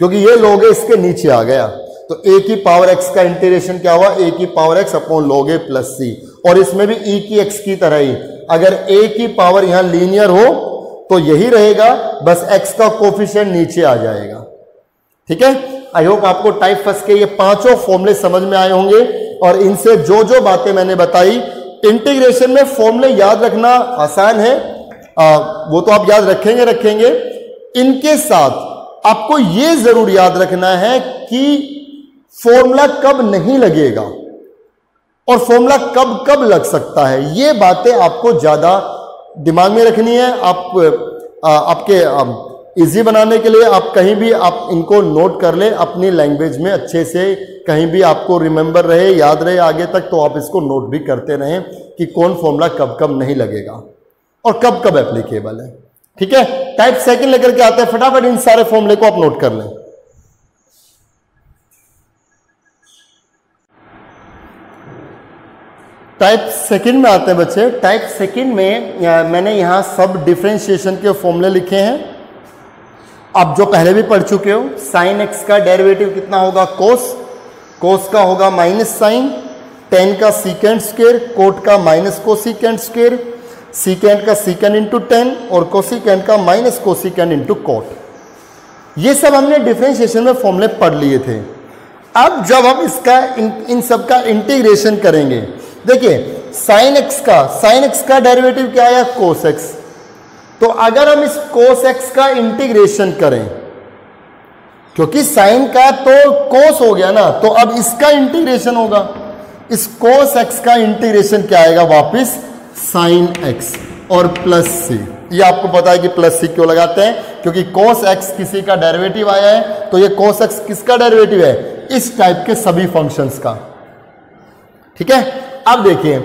क्योंकि ये log a इसके नीचे आ गया। तो a की पावर x का इंटीग्रेशन क्या हुआ, a की power x upon log a plus c। और इसमें भी e की x की तरह ही, अगर a की पावर यहां लीनियर हो तो यही रहेगा, बस x का कोफिशिएंट नीचे आ जाएगा। ठीक है, आई होप आपको टाइप फर्स्ट के ये 5 फॉर्मूले समझ में आए होंगे, और इनसे जो जो बातें मैंने बताई, इंटीग्रेशन में फॉर्मूले याद रखना आसान है, वो तो आप याद रखेंगे। इनके साथ आपको ये जरूर याद रखना है कि फॉर्मूला कब नहीं लगेगा और फॉर्मूला कब कब लग सकता है, ये बातें आपको ज्यादा दिमाग में रखनी है। आपके इजी बनाने के लिए आप कहीं भी आप इनको नोट कर ले अपनी लैंग्वेज में अच्छे से, कहीं भी आपको रिमेंबर रहे, याद रहे आगे तक, तो आप इसको नोट भी करते रहें कि कौन फॉर्मूला कब कब नहीं लगेगा और कब कब एप्लीकेबल है। ठीक है, टाइप सेकंड लेकर के आते हैं, फटाफट इन सारे फॉर्मूले को आप नोट कर लें। टाइप सेकंड में आते हैं बच्चे। टाइप सेकंड में मैंने यहां सब डिफरेंशिएशन के फॉर्मूले लिखे हैं, आप जो पहले भी पढ़ चुके हो। साइन एक्स का डेरिवेटिव कितना होगा, कोस का होगा माइनस साइन, टेन का सीकेंड स्क्वायर, कोट का माइनस कोसिकेंड स्क्वायर, सीकेंड का सीकेंड इंटू टेन, और कोसिकेंड का माइनस कोसिकेंड इंटू कोट। ये सब हमने डिफरेंशिएशन में फॉर्मूले पढ़ लिए थे। अब जब हम इसका इन सब का इंटीग्रेशन करेंगे, देखिए साइन एक्स का डेरिवेटिव क्या आया, कोस एक्स। तो अगर हम इस कोस एक्स का इंटीग्रेशन करें, क्योंकि साइन का तो कोस हो गया ना, तो अब इसका इंटीग्रेशन होगा, इस कोस एक्स का इंटीग्रेशन क्या आएगा वापस, साइन एक्स और प्लस सी। ये आपको पता है कि प्लस सी क्यों लगाते हैं, क्योंकि कोस एक्स किसी का डेरिवेटिव आया है, तो ये कोस एक्स किसका डेरिवेटिव है, इस टाइप के सभी फंक्शंस का। ठीक है, अब देखिए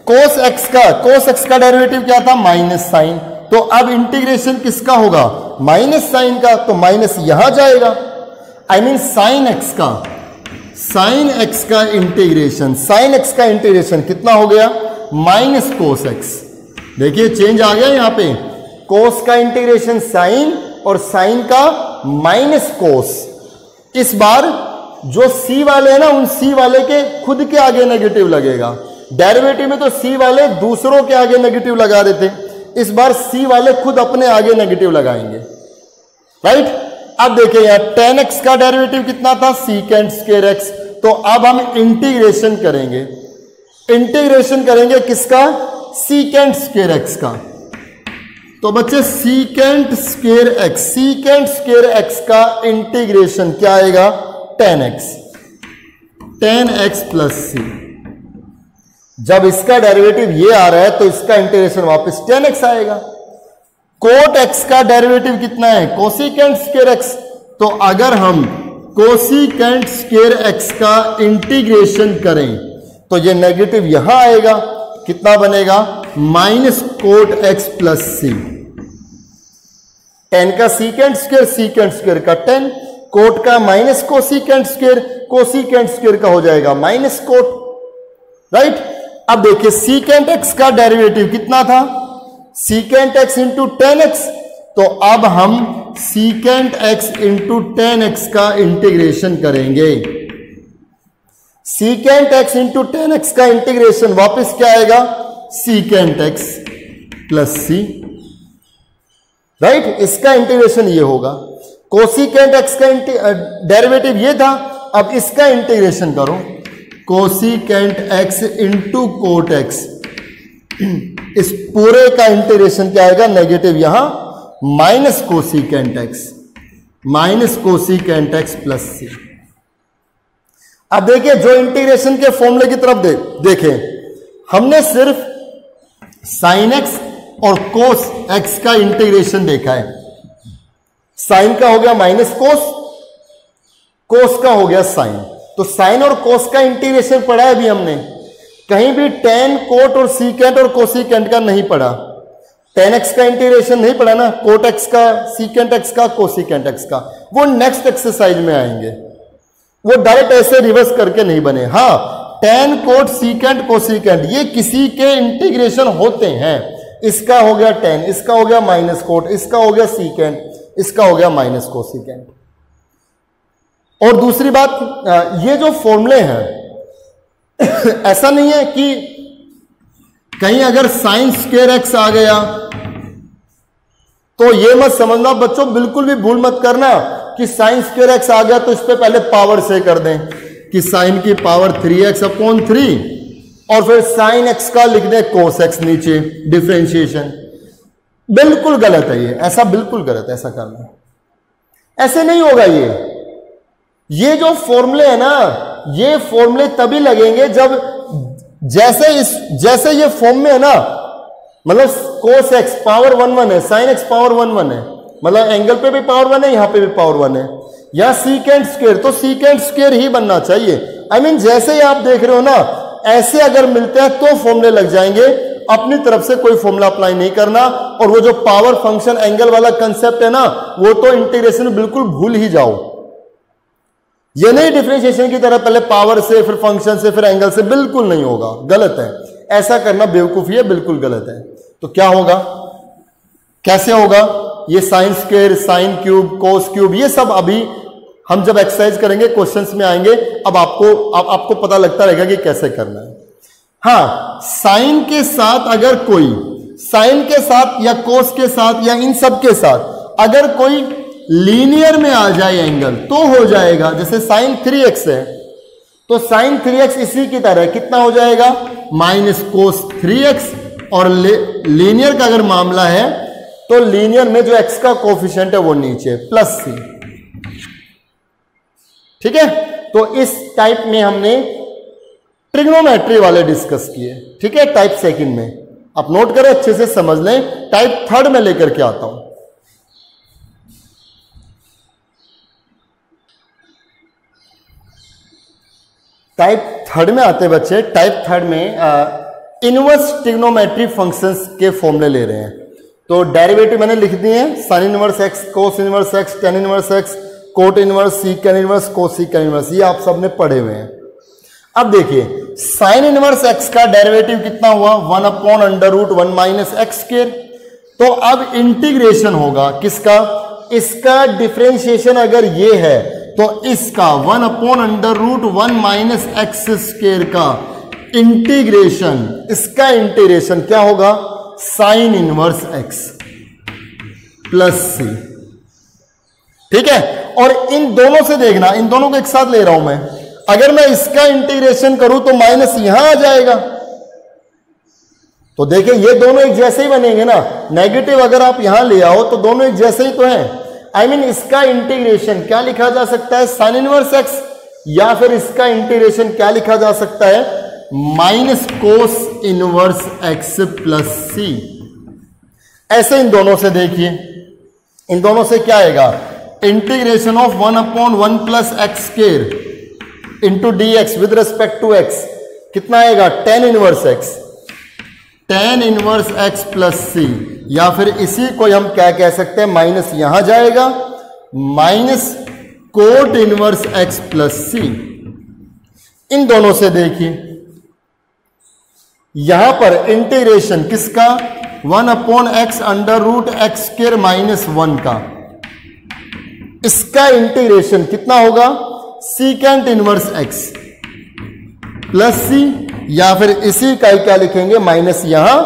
कोस एक्स का डेरिवेटिव क्या था, माइनस साइन। तो अब इंटीग्रेशन किसका होगा, माइनस साइन का, तो माइनस यहां जाएगा, आई मीन साइन एक्स का। साइन एक्स का इंटीग्रेशन, साइन एक्स का इंटीग्रेशन कितना हो गया, माइनस कोस एक्स। देखिए चेंज आ गया यहां पे, कोस का इंटीग्रेशन साइन और साइन का माइनस कोस। इस बार जो सी वाले हैं ना, उन सी वाले के खुद के आगे नेगेटिव लगेगा। डेरिवेटिव में तो सी वाले दूसरों के आगे नेगेटिव लगा देते, इस बार सी वाले खुद अपने आगे नेगेटिव लगाएंगे, राइट। अब देखिए यार tan x का डेरिवेटिव कितना था, सीकेंट स्क्वायर x। तो अब हम इंटीग्रेशन करेंगे, इंटीग्रेशन करेंगे किसका, सीकेंट स्क्वायर x का। तो बच्चे secant square x, secant square x का इंटीग्रेशन क्या आएगा, tan x, tan x plus C. जब इसका डेरिवेटिव ये आ रहा है तो इसका इंटीग्रेशन वापस tan x आएगा। कोट x का डेरिवेटिव कितना है, कोसिकेंट स्क्वायर x। तो अगर हम कोसिकेंट स्क्वायर x का इंटीग्रेशन करें तो ये नेगेटिव यहां आएगा, कितना बनेगा, माइनस कोट x प्लस सी। tan का सीकेंट स्क्वायर, सीकेंट स्क्वायर का tan, कोट का minus cosecant square, cosecant square का हो जाएगा माइनस कोट, राइट। अब देखिए सीकेंट x का डेरिवेटिव कितना था, secant x into ten x. तो अब हम secant x into ten x का इंटीग्रेशन करेंगे। Secant x into ten x का इंटीग्रेशन वापस क्या आएगा, सीकेंट x प्लस सी, राइट। इसका इंटीग्रेशन ये होगा। कोसिकेंट x का डेरिवेटिव ये था, अब इसका इंटीग्रेशन करो, cosecant x into cot x। इस पूरे का इंटीग्रेशन क्या आएगा, नेगेटिव यहां, minus cosecant x, minus cosecant x plus C. अब देखिए जो इंटीग्रेशन के फॉर्मूले की तरफ देखें, हमने सिर्फ साइन x और कोस x का इंटीग्रेशन देखा है। साइन का हो गया माइनस कोस, कोस का हो गया साइन। तो साइन और कोस का इंटीग्रेशन पढ़ा है अभी हमने, कहीं भी tan, कोट और सीकेंट और कोसिकेंट का नहीं पढ़ा। tan x का इंटीग्रेशन नहीं पढ़ा ना, कोट x का, सीकेंट x का, कोसिकेंट x का, वो नेक्स्ट एक्सरसाइज में आएंगे, वो डायरेक्ट ऐसे रिवर्स करके नहीं बने। हाँ tan, कोट, सीकेंट, कोसिकेंट ये किसी के इंटीग्रेशन होते हैं। इसका हो गया tan, इसका हो गया माइनस कोट, इसका हो गया सीकेंट, इसका हो गया माइनस कोसिकेंट। और दूसरी बात, ये जो फॉर्मूले हैं ऐसा नहीं है कि कहीं अगर साइन स्क्वायर एक्स आ गया तो ये मत समझना बच्चों, बिल्कुल भी भूल मत करना कि साइन स्क्वायर एक्स आ गया तो इस पे पहले पावर से कर दें कि साइन की पावर 3x अपॉन 3 और फिर साइन एक्स का लिख दें कोस एक्स नीचे, डिफरेंशिएशन। बिल्कुल गलत है ये, ऐसा बिल्कुल गलत है, ऐसा करना ऐसे नहीं होगा। ये जो फॉर्मूले है ना, ये फॉर्मूले तभी लगेंगे जब जैसे ये फॉर्म में है ना, मतलब कोस एक्स पावर 1 है, साइन एक्स पावर 1 है, मतलब एंगल पे भी पावर 1 है, यहां पे भी पावर 1 है, या सीकेंट स्क्वायर, तो सीकेंट स्क्वायर ही बनना चाहिए। आई मीन जैसे ही आप देख रहे हो ना, ऐसे अगर मिलते हैं तो फॉर्मूले लग जाएंगे, अपनी तरफ से कोई फॉर्मूला अप्लाई नहीं करना। और वो जो पावर फंक्शन एंगल वाला कंसेप्ट है ना, वो तो इंटीग्रेशन बिल्कुल भूल ही जाओ। ये नहीं डिफरेंशिएशन की तरह पहले पावर से फिर फंक्शन से फिर एंगल से, बिल्कुल नहीं होगा, गलत है। ऐसा करना बेवकूफी है, बिल्कुल गलत है। तो क्या होगा, कैसे होगा, ये sine square, sine cube, cos cube, ये सब अभी हम जब एक्सरसाइज करेंगे क्वेश्चंस में आएंगे, अब आपको पता लगता रहेगा कि कैसे करना है। हाँ, साइन के साथ अगर कोई, साइन के साथ या कोस के साथ या इन सब के साथ अगर कोई लीनियर में आ जाए एंगल तो हो जाएगा। जैसे साइन 3x है तो साइन 3x इसी की तरह कितना हो जाएगा, माइनस कोस 3x। और लीनियर का अगर मामला है तो लीनियर में जो x का कोफिशिएंट है वो नीचे प्लस c। ठीक है, तो इस टाइप में हमने ट्रिग्नोमेट्री वाले डिस्कस किए। ठीक है, टाइप सेकंड में आप नोट करें, अच्छे से समझ लें। टाइप थर्ड में लेकर के आता हूं। टाइप थर्ड में आते बच्चे, टाइप थर्ड में इनवर्स ट्रिग्नोमेट्री फंक्शंस के फॉर्मूले ले रहे हैं। तो डेरिवेटिव मैंने लिख दिए हैं, sine inverse x, cos inverse x, tan inverse x, cot inverse, secant inverse, cosecant inverse, ये आप सबने पढ़े हुए हैं। अब देखिए साइन इनवर्स एक्स का डेरिवेटिव कितना हुआ 1/√1 माइनस एक्स स्क्वायर। तो अब इंटीग्रेशन होगा किसका, इसका डिफरेंशिएशन अगर ये है तो इसका 1/√1 माइनस एक्स स्क्वायर का इंटीग्रेशन, इसका इंटीग्रेशन क्या होगा साइन इनवर्स एक्स प्लस सी। ठीक है, और इन दोनों से देखना, इन दोनों को एक साथ ले रहा हूं मैं, अगर मैं इसका इंटीग्रेशन करूं तो माइनस यहां आ जाएगा। तो देखिए ये दोनों एक जैसे ही बनेंगे ना, नेगेटिव अगर आप यहां ले आओ तो दोनों एक जैसे ही तो हैं। आई मीन इसका इंटीग्रेशन क्या लिखा जा सकता है साइन इनवर्स एक्स, या फिर इसका इंटीग्रेशन क्या लिखा जा सकता है minus cos inverse x plus C. ऐसे इन दोनों से देखिए, इन दोनों से क्या आएगा integration of 1/1 plus X square into D X with respect to X कितना आएगा tan inverse x plus C, या फिर इसी को हम क्या कह सकते हैं माइनस यहां जाएगा minus cot inverse x plus C. इन दोनों से देखिए यहां पर इंटीग्रेशन किसका 1/x√x² माइनस 1 का, इसका इंटीग्रेशन कितना होगा secant inverse x plus C, या फिर इसी का क्या लिखेंगे माइनस यहां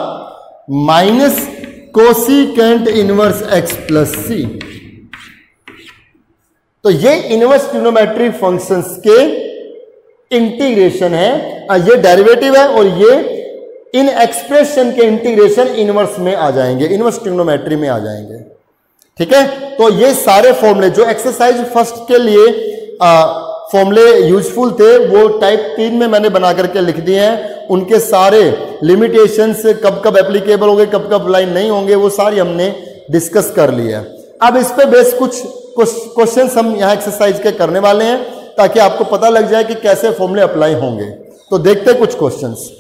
minus cosecant inverse x plus C. तो ये इनवर्स ट्रिग्नोमेट्रिक फंक्शंस के इंटीग्रेशन है, ये डेरिवेटिव है, और ये इन एक्सप्रेशन के इंटीग्रेशन इनवर्स में आ जाएंगे, इनवर्स ट्रिग्नोमेट्री में आ जाएंगे। ठीक है, तो ये सारे फॉर्मूले जो एक्सरसाइज फर्स्ट के लिए फॉर्मूले यूजफुल थे वो टाइप 3 में मैंने बना करके लिख दिए हैं। उनके सारे लिमिटेशंस कब कब एप्लीकेबल होंगे, कब कब अप्लाई नहीं होंगे, वो सारी हमने डिस्कस कर लिया है। अब इस पे बेस कुछ क्वेश्चंस हम यहाँ एक्सरसाइज के करने वाले हैं ताकि आपको पता लग जाए कि कैसे फॉर्मूले अप्लाई होंगे। तो देखते हैं कुछ क्वेश्चंस।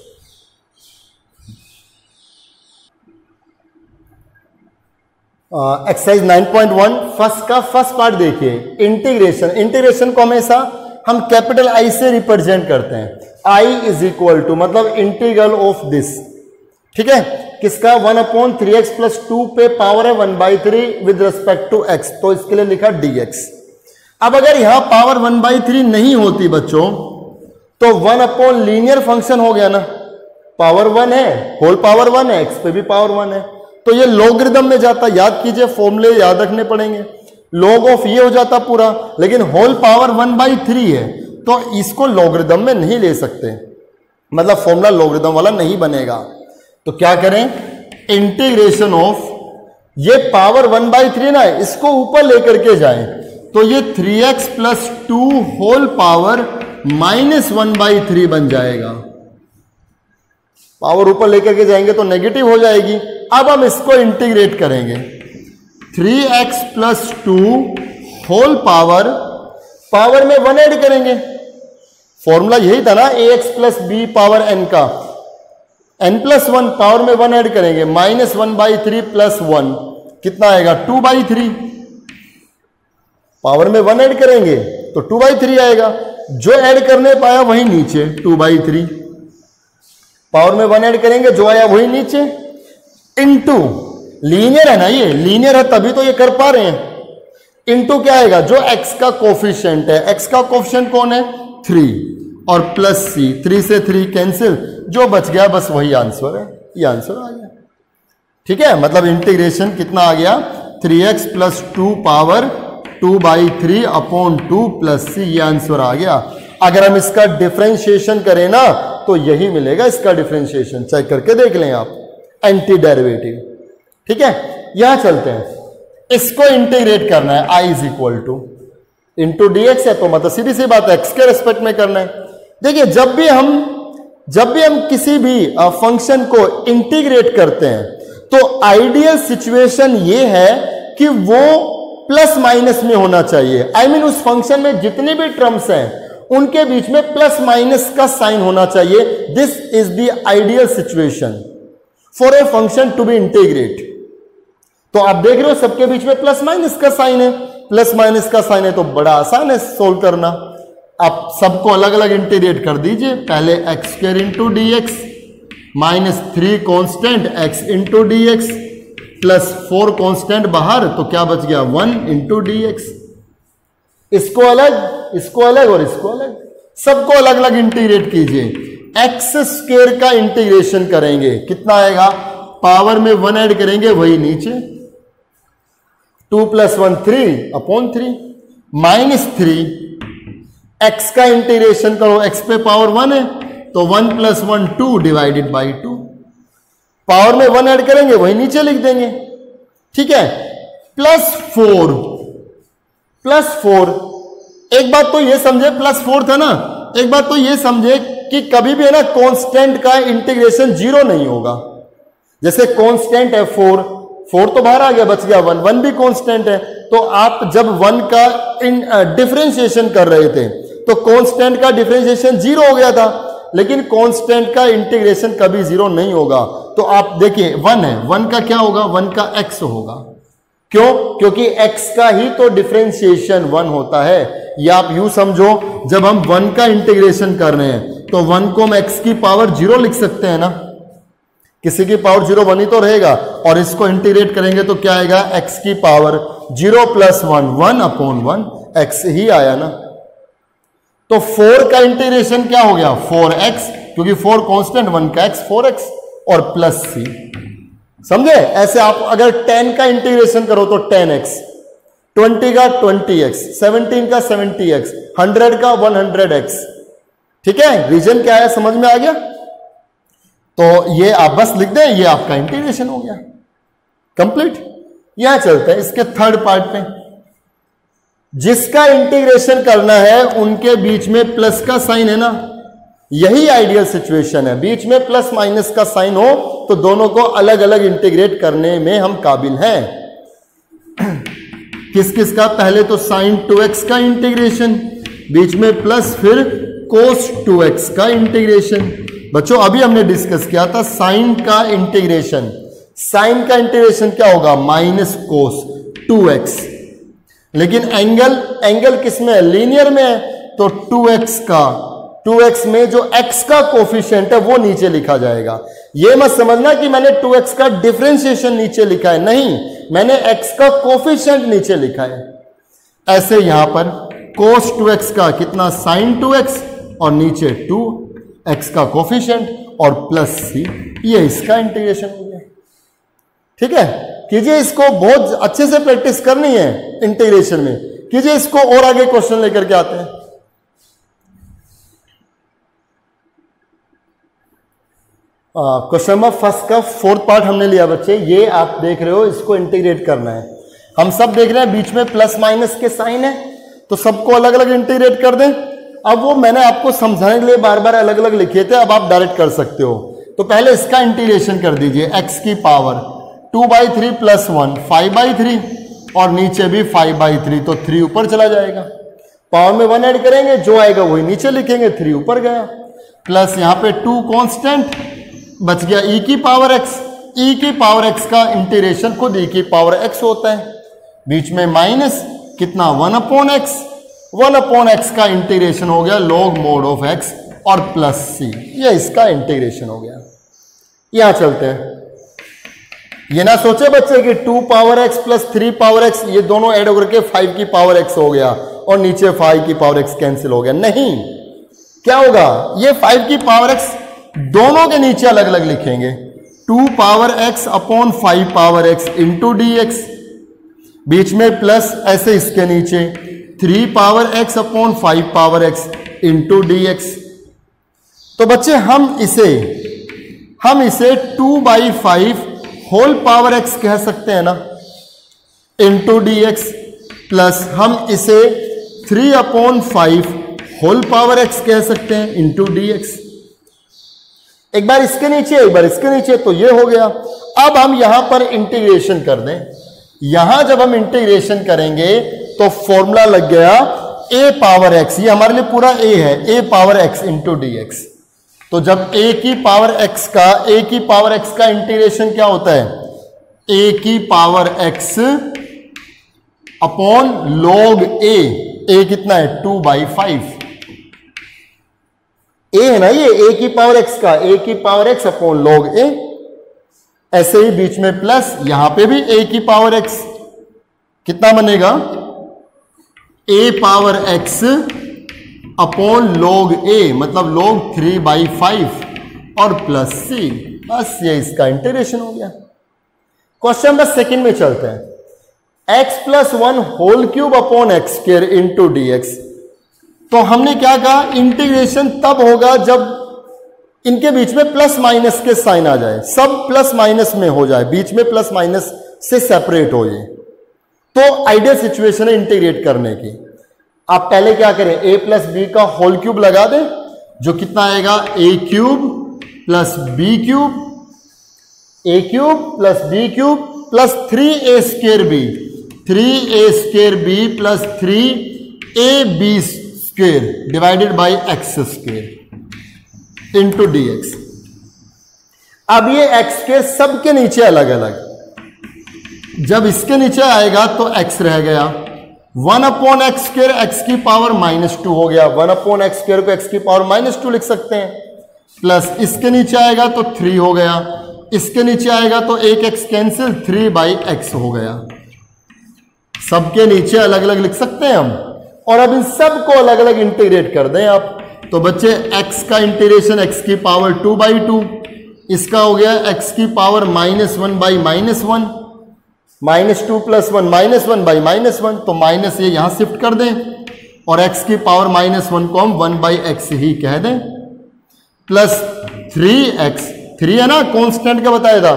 एक्सरसाइज 9.1 फर्स्ट का फर्स्ट पार्ट देखिए, इंटीग्रेशन। इंटीग्रेशन को हमेशा हम कैपिटल आई से रिप्रेजेंट करते हैं। आई इज इक्वल टू मतलब इंटीग्रल ऑफ दिस, ठीक है, किसका 1/3x प्लस 2 पे पावर है 1/3 विद रिस्पेक्ट टू x, तो इसके लिए लिखा dx। अब अगर यहां पावर 1/3 नहीं होती बच्चों तो 1 लीनियर फंक्शन हो गया ना, पावर 1 है, होल पावर 1 है, x पे भी पावर 1 है, तो ये लॉगरिदम में जाता। याद कीजिए फॉर्मूले याद रखने पड़ेंगे, लॉग ऑफ ये हो जाता पूरा, लेकिन होल पावर 1/3 है तो इसको लॉगरिदम में नहीं ले सकते, मतलब फॉर्मूला लॉगरिदम वाला नहीं बनेगा। तो क्या करें, इंटीग्रेशन ऑफ ये पावर 1/3 ना, इसको ऊपर लेकर के जाएं तो ये 3x plus 2 whole power minus 1/3 बन जाएगा। पावर ऊपर लेकर के जाएंगे तो नेगेटिव हो जाएगी। अब हम इसको इंटीग्रेट करेंगे, 3x प्लस 2 होल पावर में 1 ऐड करेंगे। फॉर्मूला यही था ना ax plus b power n का, n प्लस 1 पावर में 1 ऐड करेंगे, माइनस 1/3 प्लस 1 कितना आएगा 2/3। पावर में 1 ऐड करेंगे तो 2/3 आएगा, जो ऐड करने पाया वही नीचे 2/3, पावर में 1 ऐड करेंगे जो आया वही नीचे, इनटू लीनियर है ना, ये लीनियर है तभी तो ये कर पा रहे हैं, इनटू क्या आएगा जो x का कोफिशिएंट है, x का कोफिशिएंट कौन है 3, और प्लस c, 3 से 3 कैंसिल, जो बच गया बस वही आंसर है, ये आंसर आ गया। ठीक है, मतलब इंटीग्रेशन कितना आ गया 3x plus 2 power 2/3 upon 2 plus c, ये आंसर आ गया। अगर हम इसका डिफरेंशिएशन करें ना तो यही मिलेगा इसका डिफरेंशिएशन, चेक करके देख लें आप, एंटी डेरिवेटिव। ठीक है, यहां चलते हैं, इसको इंटीग्रेट करना है, i is equal two into D x है, तो मतलब सीधी सी बात है x के रेस्पेक्ट में करना है। देखिए जब भी हम किसी भी फंक्शन को इंटीग्रेट करते हैं तो आइडियल सिचुएशन ये है कि वो प्लस माइनस में होना चाहिए। आई मीन उस फंक्शन में जितनी भी टर्म्स हैं उनके बीच में प्लस माइनस का साइन होना चाहिए। This is the ideal situation for a function to be integrate. तो आप देख रहे हो सबके बीच में प्लस माइनस का साइन है, प्लस माइनस का साइन है तो बड़ा आसान है सोल्व करना। आप सबको अलग अलग इंटीग्रेट कर दीजिए। पहले x square into D x minus 3 constant x into D x plus 4 constant बाहर, तो क्या बच गया 1 इंटू डी एक्स। इसको अलग, इसको अलग और इसको अलग, सबको अलग अलग इंटीग्रेट कीजिए। एक्स स्क्वायर का इंटीग्रेशन करेंगे, कितना आएगा, पावर में 1 ऐड करेंगे वही नीचे, 2 + 1 3/3 माइनस 3 एक्स का इंटीग्रेशन करो, एक्स पे पावर 1 है तो 1 + 1 2 डिवाइडेड बाई 2, पावर में 1 ऐड करेंगे वही नीचे लिख देंगे, ठीक है। +4 एक बात तो ये समझे, +4 था ना, एक बात तो ये समझे कि कभी भी है ना कांस्टेंट का इंटीग्रेशन 0 नहीं होगा। जैसे कांस्टेंट है 4 तो बाहर आ गया, बच गया 1 भी कांस्टेंट है, तो आप जब 1 का डिफरेंशिएशन कर रहे थे तो कांस्टेंट का डिफरेंशिएशन 0 हो गया था, लेकिन कांस्टेंट का इंटीग्रेशन कभी 0 नहीं होगा। तो आप देखिए 1 है, 1 का क्या होगा, 1 का x होगा, क्यों, क्योंकि x का ही तो डिफरेंशिएशन 1 होता है। या आप यूं समझो, जब हम 1 का इंटीग्रेशन कर रहे हैं तो 1 को हम x की पावर 0 लिख सकते हैं ना, किसी की पावर 0 1 ही तो रहेगा, और इसको इंटीग्रेट करेंगे तो क्या आएगा, x की पावर 0 + 1 1/1 x ही आया ना। तो 4 का इंटीग्रेशन क्या हो गया, 4x, क्योंकि 4 कांस्टेंट, 1 का x 4x और प्लस c, समझे। ऐसे आप अगर 10 का इंटीग्रेशन करो तो 10x, 20 का 20x, 17 का 70x, 100 का 100x, ठीक है। रीजन क्या है, समझ में आ गया। तो ये आप बस लिख दें, ये आपका इंटीग्रेशन हो गया कंप्लीट। यहां चलते हैं इसके थर्ड पार्ट पे। जिसका इंटीग्रेशन करना है उनके बीच में प्लस का साइन है ना, यही आइडियल सिचुएशन है, बीच में प्लस माइनस का साइन हो तो दोनों को अलग अलग इंटीग्रेट करने में हम काबिल हैं। किस किस का, पहले तो sin 2x का इंटीग्रेशन, बीच में प्लस, फिर cos 2x का इंटीग्रेशन। बच्चों अभी हमने डिस्कस किया था साइन का इंटीग्रेशन, साइन का इंटीग्रेशन क्या होगा, -cos 2x, लेकिन एंगल किस में है, लीनियर में है, तो 2x में जो x का कोफिशिएंट है वो नीचे लिखा जाएगा। ये मत समझना कि मैंने 2x का डिफरेंशिएशन नीचे लिखा है, नहीं, मैंने x का कोफिशिएंट नीचे लिखा है। ऐसे यहां पर cos 2x का कितना, sin 2x, और नीचे 2x का कोफिशिएंट और प्लस c, ये इसका इंटीग्रेशन हो गया, ठीक है। कीजिए इसको, बहुत अच्छे से प्रैक्टिस करनी है इंटीग्रेशन में, कीजिए इसको, और आगे क्वेश्चन लेकर के आते हैं। क्वेश्चन नंबर फर्स्ट का 4th पार्ट हमने लिया बच्चे, ये आप देख रहे हो, इसको इंटीग्रेट करना है। हम सब देख रहे हैं बीच में प्लस माइनस के साइन है, तो सबको अलग अलग इंटीग्रेट कर दें। अब वो मैंने आपको समझाने के लिए बार बार अलग अलग लिखे थे, अब आप डायरेक्ट कर सकते हो। तो पहले इसका इंटीग्रेशन कर दीजिए, x की पावर 2/3 + 1 5/3, और नीचे भी 5/3, तो 3 ऊपर चला जाएगा, पावर में 1 ऐड करेंगे, जो आएगा वही नीचे लिखेंगे, 3 ऊपर गया, प्लस यहाँ पे 2 कांस्टेंट, बच गया e की पावर x, e की पावर x का इंटीग्रेशन खुद e की पावर x होता है, बीच में माइनस, कितना 1/x, 1/x का इंटीग्रेशन हो गया log mod of x, और प्लस c, ये इसका इंटीग्रेशन हो गया। यहां चलते हैं, ये ना सोचे बच्चे कि 2 पावर x + 3 पावर x, ये दोनों ऐड होकर के 5 की पावर x हो गया, और नीचे 5 की पावर x कैंसिल हो गया, नहीं, क्या होगा, ये 5 की पावर x दोनों के नीचे अलग अलग लिखेंगे, 2 power x upon 5 power x into D x, बीच में प्लस, ऐसे इसके नीचे 3 power x upon 5 power x into D x. तो बच्चे हम इसे 2/5 होल पावर x कह सकते हैं ना, इंटू डी एक्स, प्लस हम इसे 3/5 होल पावर x कह सकते हैं इंटू डी एक्स। एक बार इसके नीचे, एक बार इसके नीचे, तो ये हो गया। अब हम यहां पर इंटीग्रेशन कर दें, यहां जब हम इंटीग्रेशन करेंगे तो फॉर्मूला लग गया a पावर x, ये हमारे लिए पूरा a है, a power x into D x. तो जब a की पावर x का इंटीग्रेशन क्या होता है, a की power x upon log a कितना है 2/5, a है ना ये a की पावर x का, a की power x upon log a, ऐसे ही बीच में प्लस, यहां पे भी a की पावर x, कितना बनेगा a power x upon log a, मतलब log 3/5 और प्लस c, बस ये इसका इंटीग्रेशन हो गया। क्वेश्चन नंबर सेकंड में चलते हैं। x plus 1 whole cube upon X square into D x. तो हमने क्या कहा, इंटीग्रेशन तब होगा जब इनके बीच में प्लस माइनस के साइन आ जाए, सब प्लस माइनस में हो जाए, बीच में प्लस माइनस से सेपरेट हो जाए, तो आइडियल सिचुएशन है इंटीग्रेट करने की। आप पहले क्या करें, a प्लस बी का होल क्यूब लगा दें, जो कितना आएगा a cube plus B cube, a cube plus B cube plus 3a square B, 3a square B plus 3ab square divided by X square into D X. अब ये x square सबके नीचे अलग अलग, जब इसके नीचे आएगा तो x रह गया, 1 अपॉन एक्स स्क्वायर एक्स की पावर -2 हो गया, 1 अपॉन एक्स स्क्वायर को एक्स की पावर -2 लिख सकते हैं, प्लस इसके नीचे आएगा तो 3 हो गया, इसके नीचे आएगा तो एक x कैंसिल, 3/x हो गया। सबके नीचे अलग अलग लिख सकते हैं हम, और अब इन सब को अलग अलग इंटीग्रेट कर दें आप, तो बच्चे x का इंटीग्रेशन x की पावर 2/2, इसका हो गया x की पावर -1/-1, -2 + 1 -1/-1, तो माइनस ये यहां शिफ्ट कर दें, और x की पावर -1 को हम 1/x ही कह दें, प्लस 3x, 3 है ना कांस्टेंट का बताया था,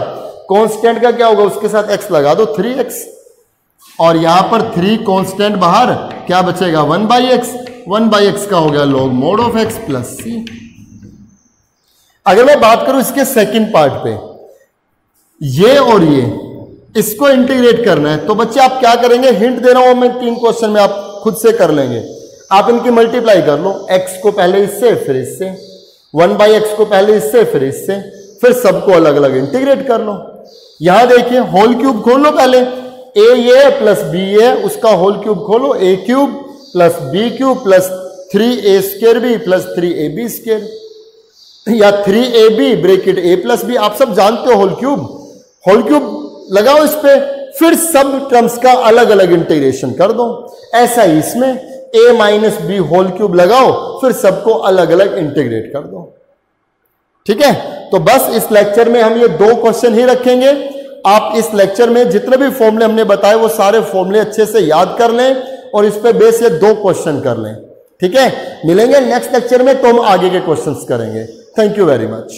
कांस्टेंट का क्या होगा, उसके साथ x लगा दो 3x, और यहां पर 3 कांस्टेंट बाहर, क्या बचेगा 1/x, 1/x का हो गया log mod of x plus c। अगर मैं बात करूं इसके सेकंड पार्ट पे, ये और ये इसको इंटीग्रेट करना है, तो बच्चे आप क्या करेंगे, हिंट दे रहा हूं मैं 3 क्वेश्चन में, आप खुद से कर लेंगे। आप इनकी मल्टीप्लाई कर लो, x को पहले इससे फिर इससे, 1/x को पहले इससे फिर इससे, फिर सबको अलग अलग इंटीग्रेट कर लो। यहां देखिए होल क्यूब खोल लो पहले, a ये प्लस b ये, उसका होल क्यूब खोलो, a cube plus b cube plus 3a square b plus 3ab square, या 3ab bracket a plus b, आप सब जानते हो होल क्यूब लगाओ इस पे, फिर सब टर्म्स का अलग अलग इंटीग्रेशन कर दो। ऐसा ही इसमें a minus B whole cube लगाओ, फिर सबको अलग अलग इंटीग्रेट कर दो। ठीक है, तो बस इस लेक्चर में हम ये 2 क्वेश्चन ही रखेंगे। आप इस लेक्चर में जितने भी फॉर्मूले हमने बताए वो सारे फॉर्मूले अच्छे से याद कर लें, और इस पे बेस ये 2 क्वेश्चन कर लें। ठीक है, मिलेंगे नेक्स्ट लेक्चर में तो हम आगे के क्वेश्चंस करेंगे। Thank you very much.